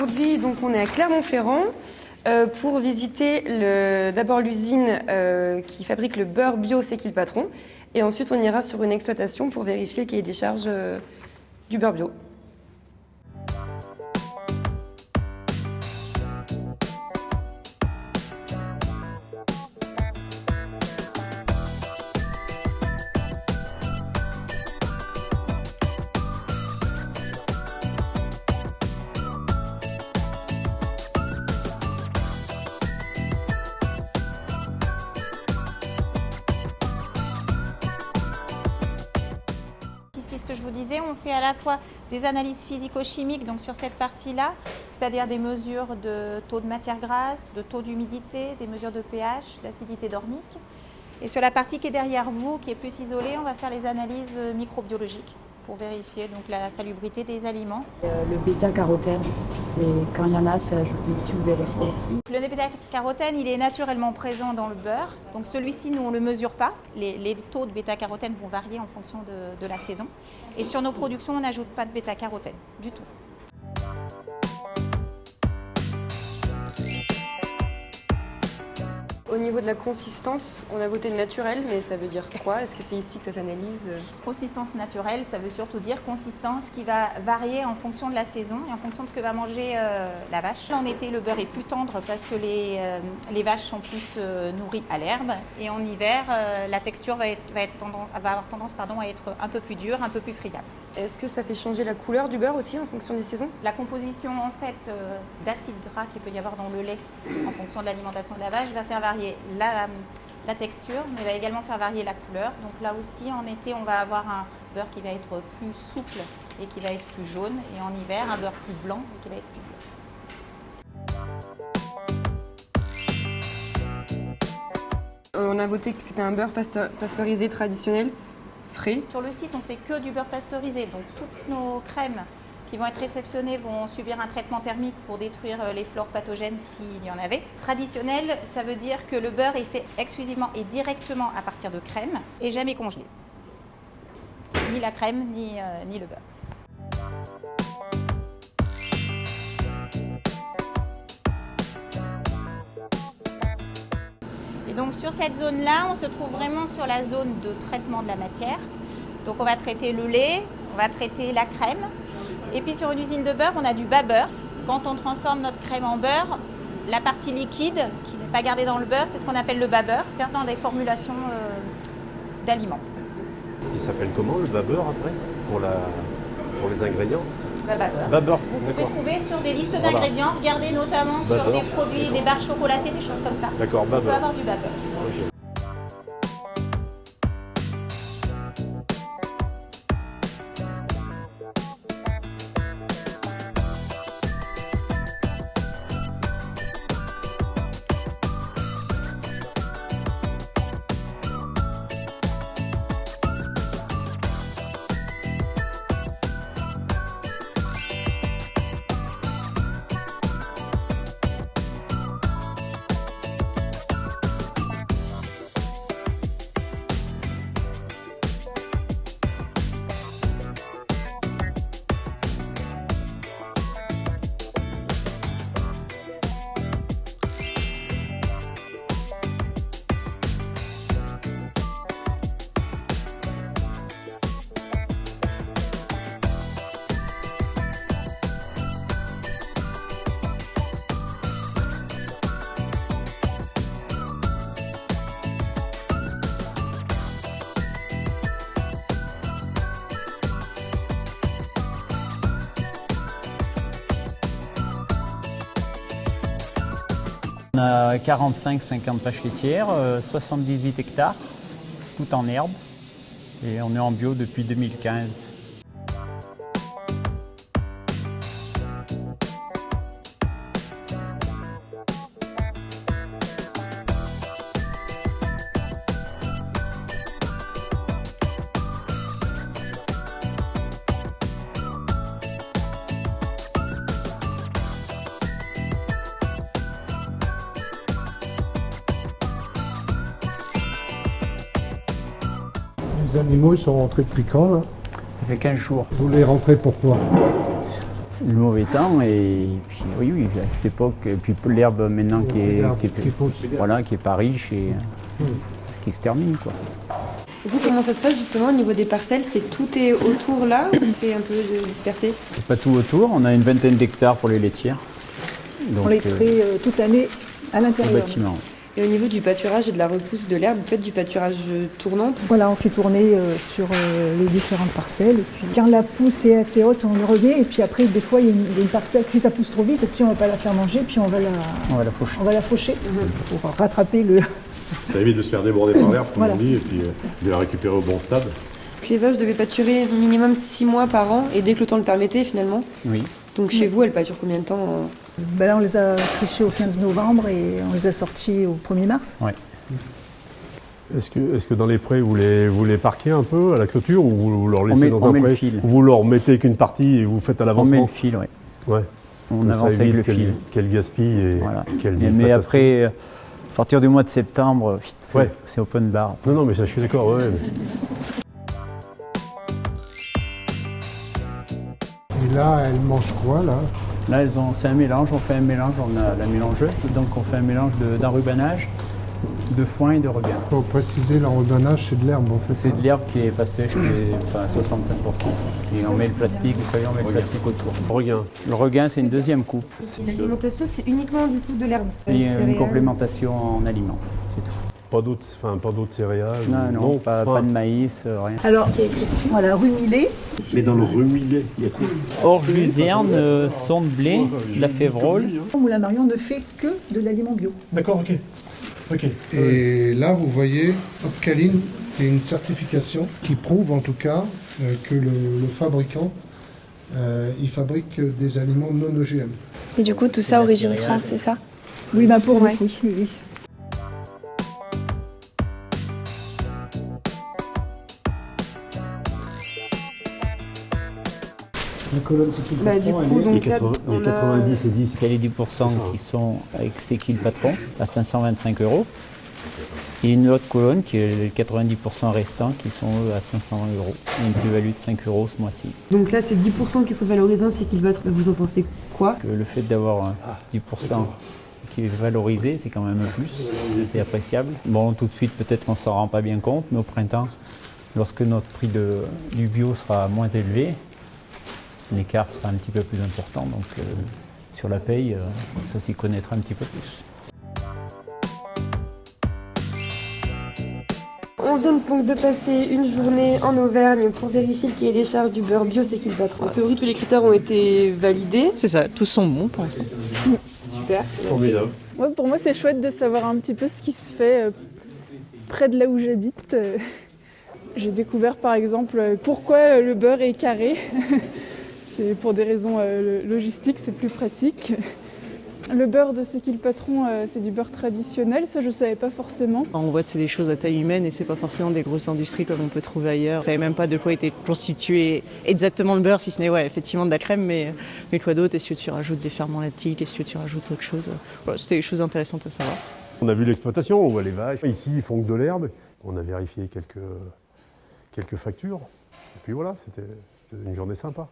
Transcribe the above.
Aujourd'hui, donc, on est à Clermont-Ferrand pour visiter d'abord l'usine qui fabrique le beurre bio C'est qui le patron. Et ensuite, on ira sur une exploitation pour vérifier le cahier des charges du beurre bio. Ici, ce que je vous disais, on fait à la fois des analyses physico-chimiques, donc sur cette partie-là, c'est-à-dire des mesures de taux de matière grasse, de taux d'humidité, des mesures de pH, d'acidité dormique. Et sur la partie qui est derrière vous, qui est plus isolée, on va faire les analyses microbiologiques pour vérifier donc la salubrité des aliments. Le bêta-carotène, c'est quand il y en a, c'est ajouté ici ou vérifié ici. Le bêta-carotène, il est naturellement présent dans le beurre. Donc celui-ci, nous, on ne le mesure pas. Les taux de bêta-carotène vont varier en fonction de la saison. Et sur nos productions, on n'ajoute pas de bêta-carotène du tout. Au niveau de la consistance, on a voté naturel, mais ça veut dire quoi? Est-ce que c'est ici que ça s'analyse? Consistance naturelle, ça veut surtout dire consistance qui va varier en fonction de la saison et en fonction de ce que va manger la vache. En été, le beurre est plus tendre parce que les vaches sont plus nourries à l'herbe. Et en hiver, la texture va avoir tendance à être un peu plus dure, un peu plus friable. Est-ce que ça fait changer la couleur du beurre aussi en fonction des saisons? La composition en fait d'acides gras qu'il peut y avoir dans le lait en fonction de l'alimentation de la vache va faire varier la texture, mais va également faire varier la couleur. Donc là aussi, en été, on va avoir un beurre qui va être plus souple et qui va être plus jaune, et en hiver, un beurre plus blanc et qui va être plus dur. On a voté que c'était un beurre pasteurisé traditionnel, frais. Sur le site, on fait que du beurre pasteurisé, donc toutes nos crèmes qui vont être réceptionnées vont subir un traitement thermique pour détruire les flores pathogènes s'il y en avait. Traditionnel, ça veut dire que le beurre est fait exclusivement et directement à partir de crème et jamais congelé. Ni la crème, ni le beurre. Et donc sur cette zone-là, on se trouve vraiment sur la zone de traitement de la matière. Donc on va traiter le lait, on va traiter la crème. Et puis sur une usine de beurre, on a du bas beurre. Quand on transforme notre crème en beurre, la partie liquide qui n'est pas gardée dans le beurre, c'est ce qu'on appelle le bas beurre, dans des formulations d'aliments. Il s'appelle comment le bas beurre après pour les ingrédients? Bas beurre. Bas beurre. Vous pouvez trouver sur des listes d'ingrédients, regardez notamment sur des produits, des barres chocolatées, des choses comme ça. D'accord, bas beurre. On peut avoir du bas beurre. Okay. On a 45-50 vaches laitières, 78 hectares, tout en herbe, et on est en bio depuis 2015. Les animaux, ils sont rentrés depuis quand là? Ça fait 15 jours. Vous les rentrez pourquoi? Le mauvais temps et puis oui, à cette époque, et puis l'herbe maintenant qui est pas riche et qui se termine quoi. Vous, comment ça se passe justement au niveau des parcelles? Tout est autour là ou c'est un peu dispersé? C'est pas tout autour, on a une vingtaine d'hectares pour les laitières. Donc, on les traite toute l'année à au l'intérieur. bâtiment. Et au niveau du pâturage et de la repousse de l'herbe, vous faites du pâturage tournant? Voilà, on fait tourner sur les différentes parcelles. Et puis, quand la pousse est assez haute, on le remet. Et puis après, des fois, il y a une parcelle qui ça pousse trop vite. Si on ne va pas la faire manger, puis on va la faucher pour rattraper le... Ça évite de se faire déborder par l'herbe, comme Voilà. on dit, et puis de la récupérer au bon stade. Donc les vaches devaient pâturer minimum 6 mois par an et dès que le temps le permettait finalement. Oui. Donc chez vous, elles pâturent combien de temps Ben là, on les a trichés au 15 novembre et on les a sortis au 1er mars. Ouais. Est-ce que dans les prés, vous les parquez un peu à la clôture ou vous leur laissez dans un met le pré fil. ou vous leur mettez qu'une partie et vous faites à On met l'avancement? le fil, oui. Ouais. On Comme avance ça avec le évite fil. qu'elle gaspille et Voilà. qu'elle Mais après, à partir du mois de septembre, Ouais. c'est open bar. Non, mais ça, je suis d'accord. Ouais. Et là, elle mange quoi, là? Là, c'est un mélange, on fait un mélange, on a la mélangeuse, donc on fait un mélange d'enrubanage, de foin et de regain. Pour préciser, l'enrubanage, c'est de l'herbe, en fait. C'est de l'herbe qui est pas sèche, qui est à 65%. Et on met le plastique, vous savez, on met le plastique autour. Regain. Le regain, c'est une deuxième coupe. L'alimentation, c'est uniquement du coup de l'herbe. Il y a une complémentation en aliments, c'est tout. Pas d'autres céréales? Non, pas de maïs, rien. Alors, voilà, rumilé. Mais dans le rumilé, il y a quoi? Orge, luzerne, son de blé, de la févrole. Moulin Marion ne fait que de l'aliment bio. D'accord, ok. Et là, vous voyez, Opcaline, c'est une certification qui prouve en tout cas que le fabricant, il fabrique des aliments non OGM. Et du coup, tout ça, origine France, c'est ça? Oui, ben pour Ouais. nous, oui. La colonne, c'est tout le Bah, du patron, coup, elle est- donc là, Il y a on 90 et 10. Il y a les 10% qui sont avec C'est qui le patron, à 525 €. Et une autre colonne qui est les 90% restants qui sont eux à 500 €. Et une plus-value de 5 € ce mois-ci. Donc là, c'est 10% qui sont valorisants, c'est qu'ils battent. Vous en pensez quoi? Que le fait d'avoir 10% qui est valorisé, c'est quand même un plus, c'est appréciable. Bon, tout de suite, peut-être qu'on ne s'en rend pas bien compte, mais au printemps, lorsque notre prix du bio sera moins élevé, l'écart sera un petit peu plus important. Donc sur la paye, ça s'y connaîtra un petit peu plus. On vient donc de passer une journée en Auvergne pour vérifier le cahier des charges du beurre bio, c'est qu'il patron. En théorie, tous les critères ont été validés. C'est ça, tous sont bons pour l'instant. Super. Formidable. Ouais, pour moi, c'est chouette de savoir un petit peu ce qui se fait près de là où j'habite. J'ai découvert par exemple pourquoi le beurre est carré. C'est pour des raisons logistiques, c'est plus pratique. Le beurre de C'est qui le patron, c'est du beurre traditionnel, ça je ne savais pas forcément. On voit que c'est des choses à taille humaine et c'est pas forcément des grosses industries comme on peut trouver ailleurs. On savait même pas de quoi était constitué exactement le beurre, si ce n'est effectivement de la crème, mais quoi d'autre? Est-ce que tu rajoutes des ferments lactiques? Est-ce que tu rajoutes autre chose? Voilà, c'était des choses intéressantes à savoir. On a vu l'exploitation, on voit les vaches. Ici, ils font que de l'herbe. On a vérifié quelques factures. Et puis voilà, c'était une journée sympa.